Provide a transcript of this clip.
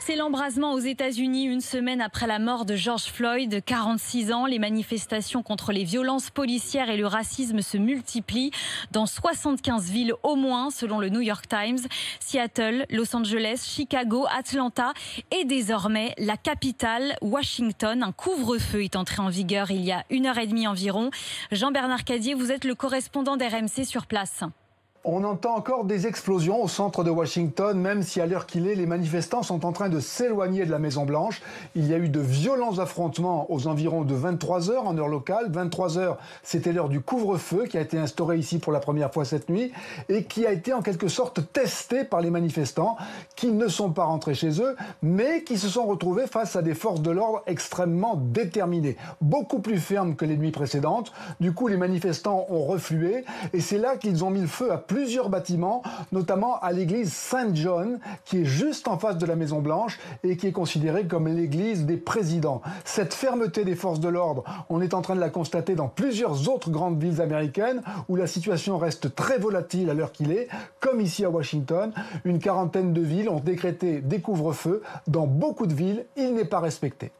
C'est l'embrasement aux États-Unis, une semaine après la mort de George Floyd, 46 ans. Les manifestations contre les violences policières et le racisme se multiplient dans 75 villes au moins, selon le New York Times. Seattle, Los Angeles, Chicago, Atlanta et désormais la capitale, Washington. Un couvre-feu est entré en vigueur il y a 1h30 environ. Jean-Bernard Cadier, vous êtes le correspondant d'RMC sur place. On entend encore des explosions au centre de Washington, même si à l'heure qu'il est, les manifestants sont en train de s'éloigner de la Maison-Blanche. Il y a eu de violents affrontements aux environs de 23h en heure locale. 23h, c'était l'heure du couvre-feu qui a été instauré ici pour la première fois cette nuit et qui a été en quelque sorte testé par les manifestants qui ne sont pas rentrés chez eux, mais qui se sont retrouvés face à des forces de l'ordre extrêmement déterminées, beaucoup plus fermes que les nuits précédentes. Du coup, les manifestants ont reflué et c'est là qu'ils ont mis le feu à plusieurs bâtiments, notamment à l'église Saint-John, qui est juste en face de la Maison-Blanche et qui est considérée comme l'église des présidents. Cette fermeté des forces de l'ordre, on est en train de la constater dans plusieurs autres grandes villes américaines où la situation reste très volatile à l'heure qu'il est, comme ici à Washington. Une quarantaine de villes ont décrété des couvre-feux. Dans beaucoup de villes, il n'est pas respecté.